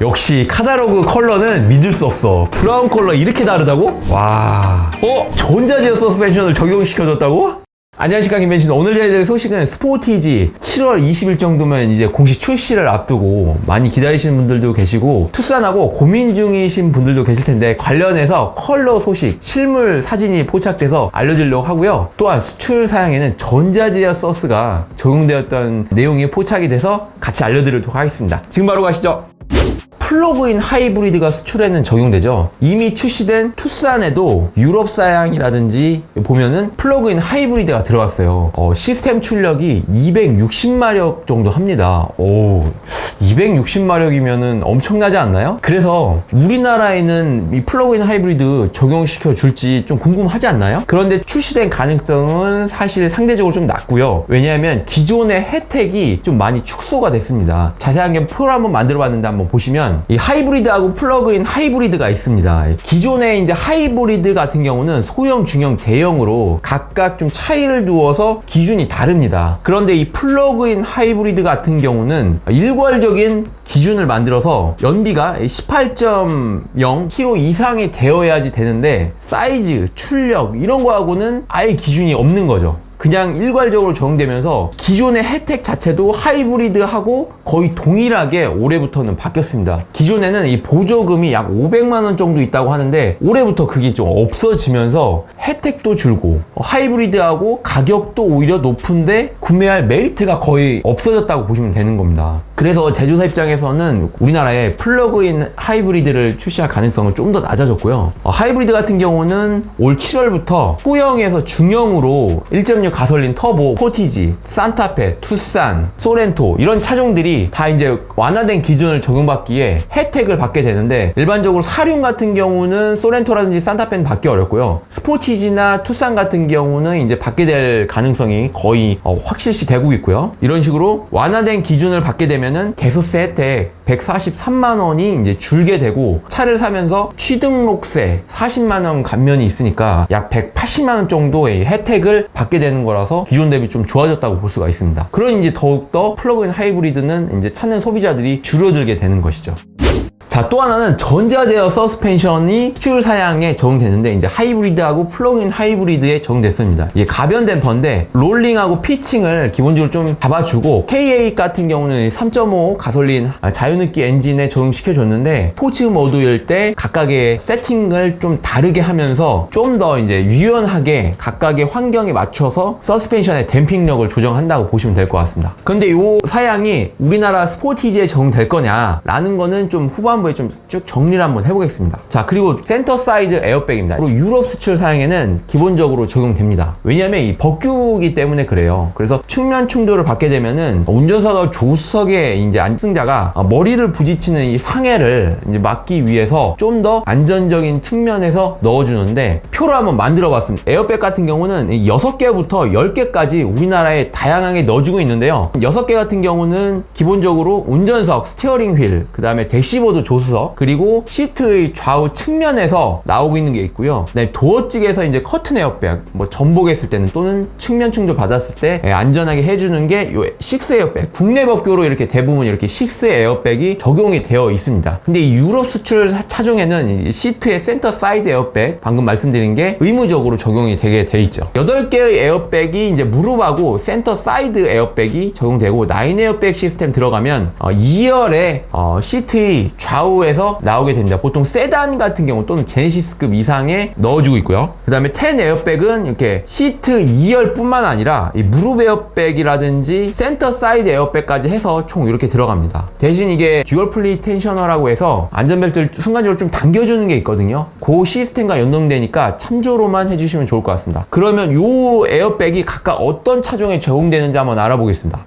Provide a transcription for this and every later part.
역시 카탈로그 컬러는 믿을 수 없어. 브라운 컬러 이렇게 다르다고? 와. 전자제어 서스펜션을 적용시켜줬다고? 안녕하십니까, 김벤신. 오늘 저희들 소식은 스포티지 7월 20일 정도면 이제 공식 출시를 앞두고 많이 기다리시는 분들도 계시고 투싼하고 고민 중이신 분들도 계실 텐데 관련해서 컬러 소식, 실물 사진이 포착돼서 알려드리려고 하고요. 또한 수출 사양에는 전자제어 서스가 적용되었던 내용이 포착이 돼서 같이 알려드리도록 하겠습니다. 지금 바로 가시죠. 플러그인 하이브리드가 수출에는 적용되죠. 이미 출시된 투싼에도 유럽 사양이라든지 보면은 플러그인 하이브리드가 들어갔어요. 시스템 출력이 260마력 정도 합니다. 260마력이면은 엄청나지 않나요? 그래서 우리나라에는 이 플러그인 하이브리드 적용시켜 줄지 좀 궁금하지 않나요? 그런데 출시된 가능성은 사실 상대적으로 좀 낮고요. 왜냐하면 기존의 혜택이 좀 많이 축소가 됐습니다. 자세한 게 표를 한번 만들어 봤는데 한번 보시면 이 하이브리드하고 플러그인 하이브리드가 있습니다. 기존의 이제 하이브리드 같은 경우는 소형, 중형, 대형으로 각각 좀 차이를 두어서 기준이 다릅니다. 그런데 이 플러그인 하이브리드 같은 경우는 일괄적인 기준을 만들어서 연비가 18.0km 이상이 되어야지 되는데 사이즈, 출력 이런 거하고는 아예 기준이 없는 거죠. 그냥 일괄적으로 적용되면서 기존의 혜택 자체도 하이브리드하고 거의 동일하게 올해부터는 바뀌었습니다. 기존에는 이 보조금이 약 500만원 정도 있다고 하는데 올해부터 그게 좀 없어지면서 혜택도 줄고 하이브리드하고 가격도 오히려 높은데 구매할 메리트가 거의 없어졌다고 보시면 되는 겁니다. 그래서 제조사 입장에서는 우리나라에 플러그인 하이브리드를 출시할 가능성은 좀 더 낮아졌고요. 하이브리드 같은 경우는 올 7월부터 소형에서 중형으로 1.6 가솔린 터보, 포티지, 산타페, 투싼, 소렌토 이런 차종들이 다 이제 완화된 기준을 적용받기에 혜택을 받게 되는데 일반적으로 사륜 같은 경우는 소렌토라든지 산타페는 받기 어렵고요. 스포티지나 투싼 같은 경우는 이제 받게 될 가능성이 거의 확실시 되고 있고요. 이런 식으로 완화된 기준을 받게 되면은 개소세 혜택 143만원이 이제 줄게 되고 차를 사면서 취등록세 40만원 감면이 있으니까 약 180만원 정도의 혜택을 받게 되는 거라서 기존 대비 좀 좋아졌다고 볼 수가 있습니다. 그러니 이제 더욱더 플러그인 하이브리드는 이제 찾는 소비자들이 줄어들게 되는 것이죠. 자, 또 하나는 전자제어 서스펜션이 수출 사양에 적용되는데 이제 하이브리드하고 플러그인 하이브리드에 적용됐습니다. 이게 가변된 번데 롤링하고 피칭을 기본적으로 좀 잡아주고 K8 같은 경우는 3.5 가솔린 자유느끼 엔진에 적용시켜줬는데 스포츠 모드일 때 각각의 세팅을 좀 다르게 하면서 좀 더 이제 유연하게 각각의 환경에 맞춰서 서스펜션의 댐핑력을 조정한다고 보시면 될 것 같습니다. 근데 이 사양이 우리나라 스포티지에 적용될 거냐라는 거는 좀 후반부에 좀 쭉 정리를 한번 해보겠습니다. 자, 그리고 센터 사이드 에어백입니다. 그리고 유럽 수출 사양에는 기본적으로 적용됩니다. 왜냐하면 이 법규이기 때문에 그래요. 그래서 측면 충돌을 받게 되면은 운전사가 조수석에 이제 앉승자가 머리를 부딪히는 이 상해를 이제 막기 위해서 좀 더 안전적인 측면에서 넣어주는데 표로 한번 만들어 봤습니다. 에어백 같은 경우는 6개부터 10개까지 우리나라에 다양하게 넣어주고 있는데요. 6개 같은 경우는 기본적으로 운전석, 스티어링 휠, 그 다음에 대시보드 조수석, 그리고 시트의 좌우 측면에서 나오고 있는 게 있고요. 그다음에 도어 쪽에서 이제 커튼 에어백, 뭐 전복했을 때는 또는 측면 충돌 받았을 때 안전하게 해주는 게 요 6 에어백. 국내 법규로 이렇게 대부분 이렇게 6 에어백이 적용이 되어 있습니다. 근데 이 유럽 수출 차종에는 이 시트의 센터 사이드 에어백, 방금 말씀드린 게 의무적으로 적용이 되게 돼 있죠. 8개의 에어백이 이제 무릎하고 센터 사이드 에어백이 적용되고 9 에어백 시스템 들어가면 2열의 시트의 좌우에서 나오게 됩니다. 보통 세단 같은 경우 또는 제네시스급 이상에 넣어주고 있고요. 그 다음에 10 에어백은 이렇게 시트 2열 뿐만 아니라 이 무릎 에어백이라든지 센터 사이드 에어백까지 해서 총 이렇게 들어갑니다. 대신 이게 듀얼 플리 텐셔너라고 해서 안전벨트를 순간적으로 좀 당겨주는 게 있거든요. 그 시스템과 연동되니까 참조로만 해주시면 좋을 것 같습니다. 그러면 이 에어백이 각각 어떤 차종에 적용되는지 한번 알아보겠습니다.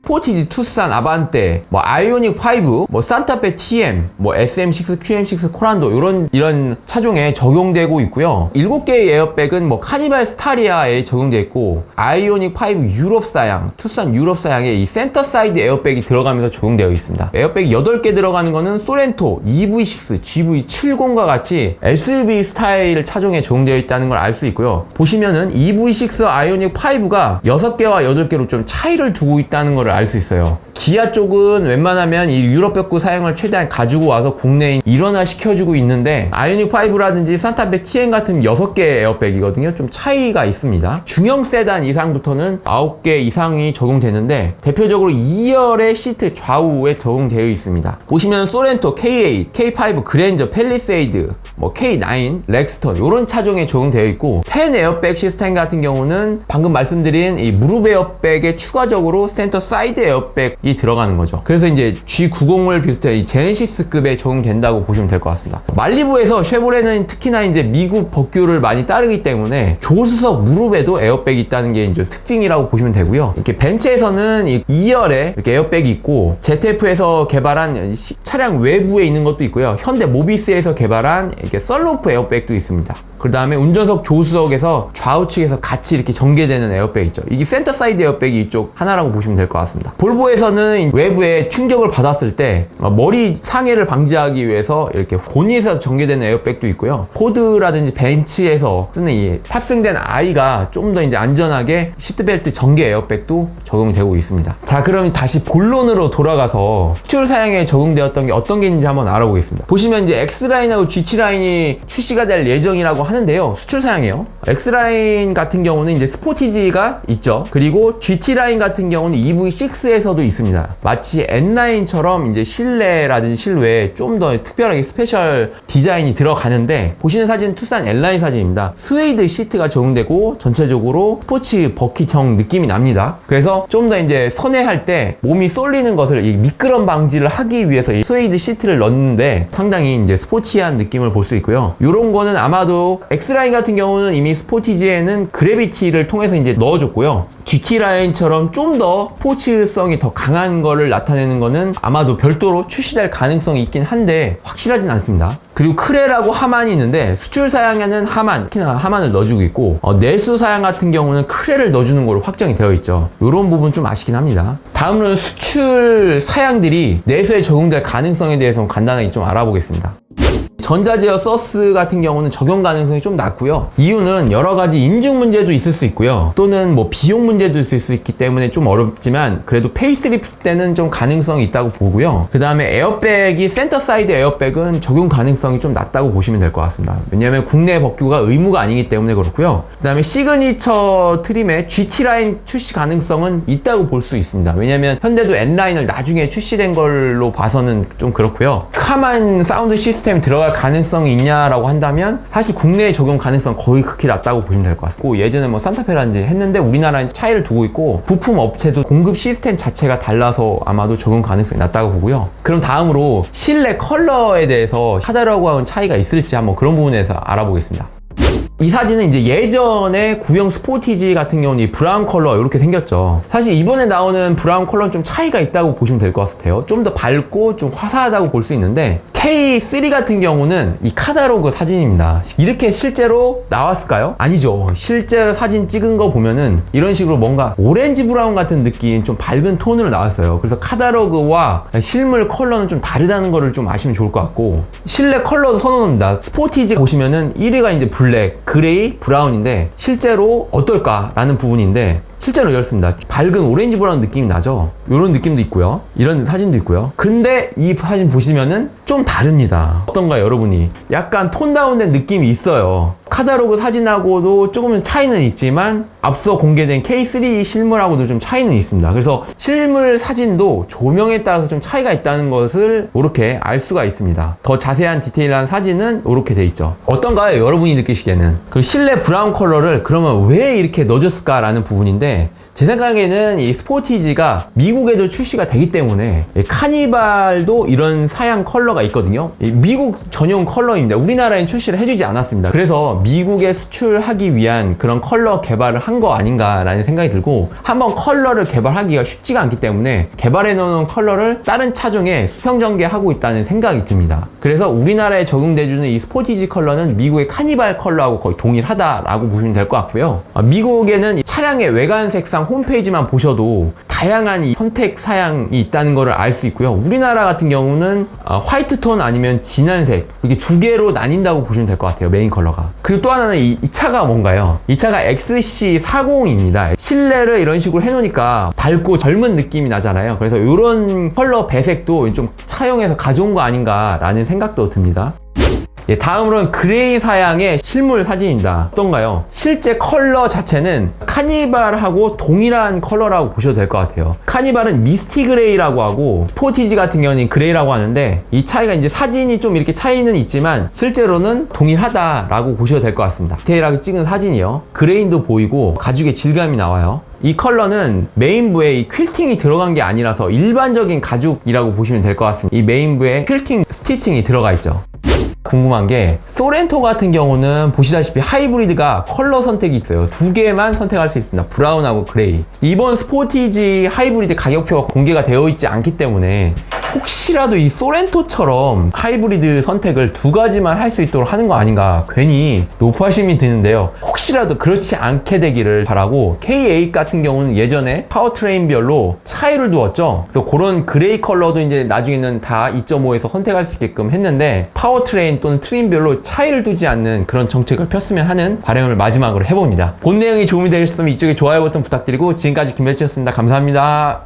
스포티지, 투싼, 아반떼, 뭐 아이오닉 5, 뭐 산타페 TM, 뭐 SM6, QM6, 코란도 이런 차종에 적용되고 있고요. 7개의 에어백은 뭐 카니발 스타리아에 적용되어 있고 아이오닉 5 유럽 사양, 투싼 유럽 사양에 이 센터 사이드 에어백이 들어가면서 적용되어 있습니다. 에어백이 8개 들어가는 거는 소렌토, EV6, GV70과 같이 SUV 스타일 차종에 적용되어 있다는 걸 알 수 있고요. 보시면은 EV6 아이오닉 5가 6개와 8개로 좀 차이를 두고 있다는 걸 알 수 있어요. 기아 쪽은 웬만하면 이 유럽 벽구 사양을 최대한 가지고 와서 국내에 일원화 시켜주고 있는데 아이오닉 5라든지 산타페 TN 같은 6개 에어백이거든요. 좀 차이가 있습니다. 중형 세단 이상부터는 9개 이상이 적용되는데 대표적으로 2열의 시트 좌우에 적용되어 있습니다. 보시면 소렌토, K8, K5, 그랜저, 팰리세이드, K9, 렉스턴 이런 차종에 적용되어 있고 10 에어백 시스템 같은 경우는 방금 말씀드린 이 무릎 에어백에 추가적으로 센터 사이드 에어백이 들어가는 거죠. 그래서 이제 G90을 비슷해 이 제네시스급에 적용된다고 보시면 될 것 같습니다. 말리부에서 쉐보레는 특히나 이제 미국 법규를 많이 따르기 때문에 조수석 무릎에도 에어백이 있다는 게 이제 특징이라고 보시면 되고요. 이렇게 벤츠에서는 이 2열에 이렇게 에어백이 있고 ZF-에서 개발한 차량 외부에 있는 것도 있고요. 현대 모비스에서 개발한 이렇게 썰루프 에어백도 있습니다. 그 다음에 운전석 조수석에서 좌우측에서 같이 이렇게 전개되는 에어백 있죠. 이게 센터 사이드 에어백이 이쪽 하나라고 보시면 될 것 같습니다. 볼보에서는 외부에 충격을 받았을 때 머리 상해를 방지하기 위해서 이렇게 고니에서 전개되는 에어백도 있고요. 포드라든지 벤츠에서 쓰는 이 탑승된 아이가 좀 더 이제 안전하게 시트벨트 전개 에어백도 적용되고 있습니다. 자, 그럼 다시 본론으로 돌아가서 수출 사양에 적용되었던 게 어떤 게 있는지 한번 알아보겠습니다. 보시면 이제 X라인하고 GT라인이 출시가 될 예정이라고 하는데요. 수출 사양이에요. X라인 같은 경우는 이제 스포티지가 있죠. 그리고 GT라인 같은 경우는 EV6에서도 있습니다. 마치 N라인처럼 이제 실내라든지 실외에 좀 더 특별하게 스페셜 디자인이 들어가는데 보시는 사진은 투싼 N라인 사진입니다. 스웨이드 시트가 적용되고 전체적으로 스포츠 버킷형 느낌이 납니다. 그래서 좀 더 이제 선회할 때 몸이 쏠리는 것을 이 미끄럼 방지를 하기 위해서 이 스웨이드 시트를 넣는데 상당히 이제 스포티한 느낌을 볼 수 있고요. 이런 거는 아마도 X라인 같은 경우는 이미 스포티지에는 그래비티를 통해서 이제 넣어줬고요. GT라인처럼 좀 더 스포츠성이 더 강한 거를 나타내는 거는 아마도 별도로 출시될 가능성이 있긴 한데 확실하진 않습니다. 그리고 크레라고 하만이 있는데 수출 사양에는 하만, 특히나 하만을 넣어주고 있고 내수 사양 같은 경우는 크레를 넣어주는 걸로 확정이 되어 있죠. 이런 부분 좀 아쉽긴 합니다. 다음으로는 수출 사양들이 내수에 적용될 가능성에 대해서 간단하게 좀 알아보겠습니다. 전자제어 서스 같은 경우는 적용 가능성이 좀 낮고요. 이유는 여러 가지 인증 문제도 있을 수 있고요. 또는 비용 문제도 있을 수 있기 때문에 좀 어렵지만 그래도 페이스리프트 때는 좀 가능성이 있다고 보고요. 그 다음에 에어백이 센터 사이드 에어백은 적용 가능성이 좀 낮다고 보시면 될 것 같습니다. 왜냐하면 국내 법규가 의무가 아니기 때문에 그렇고요. 그 다음에 시그니처 트림의 GT라인 출시 가능성은 있다고 볼 수 있습니다. 왜냐하면 현대도 N라인을 나중에 출시된 걸로 봐서는 좀 그렇고요. 카만 사운드 시스템 들어갈 가능성이 있냐라고 한다면 사실 국내에 적용 가능성 거의 극히 낮다고 보시면 될 것 같고 예전에 산타페라든지 했는데 우리나라는 차이를 두고 있고 부품 업체도 공급 시스템 자체가 달라서 아마도 적용 가능성이 낮다고 보고요. 그럼 다음으로 실내 컬러에 대해서 카다로그와는 차이가 있을지 한번 그런 부분에서 알아보겠습니다. 이 사진은 이제 예전에 구형 스포티지 같은 경우는 이 브라운 컬러 이렇게 생겼죠. 사실 이번에 나오는 브라운 컬러는 좀 차이가 있다고 보시면 될 것 같아요. 좀 더 밝고 좀 화사하다고 볼 수 있는데 K3 같은 경우는 이 카다로그 사진입니다. 이렇게 실제로 나왔을까요? 아니죠. 실제로 사진 찍은 거 보면은 이런 식으로 뭔가 오렌지 브라운 같은 느낌 좀 밝은 톤으로 나왔어요. 그래서 카다로그와 실물 컬러는 좀 다르다는 거를 좀 아시면 좋을 것 같고 실내 컬러도 선호합니다. 스포티지 보시면은 1위가 이제 블랙, 그레이, 브라운인데 실제로 어떨까라는 부분인데 실제로 이렇습니다. 밝은 오렌지 브라운 느낌이 나죠. 이런 느낌도 있고요. 이런 사진도 있고요. 근데 이 사진 보시면은 좀 다릅니다. 어떤가요, 여러분이? 약간 톤 다운된 느낌이 있어요. 카다로그 사진하고도 조금은 차이는 있지만 앞서 공개된 K3 실물하고도 좀 차이는 있습니다. 그래서 실물 사진도 조명에 따라서 좀 차이가 있다는 것을 이렇게 알 수가 있습니다. 더 자세한 디테일한 사진은 이렇게 돼 있죠. 어떤가요, 여러분이 느끼시기에는? 그 실내 브라운 컬러를 그러면 왜 이렇게 넣어줬을까라는 부분인데 제 생각에는 이 스포티지가 미국에도 출시가 되기 때문에 카니발도 이런 사양 컬러가 있거든요. 미국 전용 컬러입니다. 우리나라엔 출시를 해주지 않았습니다. 그래서 미국에 수출하기 위한 그런 컬러 개발을 한 거 아닌가라는 생각이 들고 한번 컬러를 개발하기가 쉽지가 않기 때문에 개발해 놓은 컬러를 다른 차종에 수평 전개하고 있다는 생각이 듭니다. 그래서 우리나라에 적용돼주는 이 스포티지 컬러는 미국의 카니발 컬러하고 거의 동일하다라고 보시면 될 것 같고요. 미국에는 차량의 외관 색상 홈페이지만 보셔도 다양한 이 선택 사양이 있다는 것을 알 수 있고요. 우리나라 같은 경우는 화이트 톤 아니면 진한색 이렇게 두 개로 나뉜다고 보시면 될 것 같아요. 메인 컬러가. 그리고 또 하나는 이 차가 뭔가요? 이 차가 XC40입니다. 실내를 이런 식으로 해놓으니까 밝고 젊은 느낌이 나잖아요. 그래서 이런 컬러 배색도 좀 차용해서 가져온 거 아닌가라는 생각도 듭니다. 예, 다음으로는 그레이 사양의 실물 사진입니다. 어떤가요? 실제 컬러 자체는 카니발하고 동일한 컬러라고 보셔도 될 것 같아요. 카니발은 미스티 그레이라고 하고 스포티지 같은 경우는 그레이라고 하는데 이 차이가 이제 사진이 좀 이렇게 차이는 있지만 실제로는 동일하다라고 보셔도 될 것 같습니다. 디테일하게 찍은 사진이요. 그레인도 보이고 가죽의 질감이 나와요. 이 컬러는 메인부에 이 퀼팅이 들어간 게 아니라서 일반적인 가죽이라고 보시면 될 것 같습니다. 이 메인부에 퀼팅 스티칭이 들어가 있죠. 궁금한 게 소렌토 같은 경우는 보시다시피 하이브리드가 컬러 선택이 있어요. 두 개만 선택할 수 있습니다. 브라운하고 그레이. 이번 스포티지 하이브리드 가격표가 공개가 되어 있지 않기 때문에 혹시라도 이 소렌토처럼 하이브리드 선택을 두 가지만 할 수 있도록 하는 거 아닌가 괜히 높아심이 드는데요. 혹시라도 그렇지 않게 되기를 바라고 K8 같은 경우는 예전에 파워트레인별로 차이를 두었죠. 그래서 그런 그레이 컬러도 이제 나중에는 다 2.5에서 선택할 수 있게끔 했는데 파워트레인 또는 트림별로 차이를 두지 않는 그런 정책을 폈으면 하는 바람을 마지막으로 해봅니다. 본 내용이 도움이 되셨으면 이쪽에 좋아요 버튼 부탁드리고 지금까지 김별치였습니다. 감사합니다.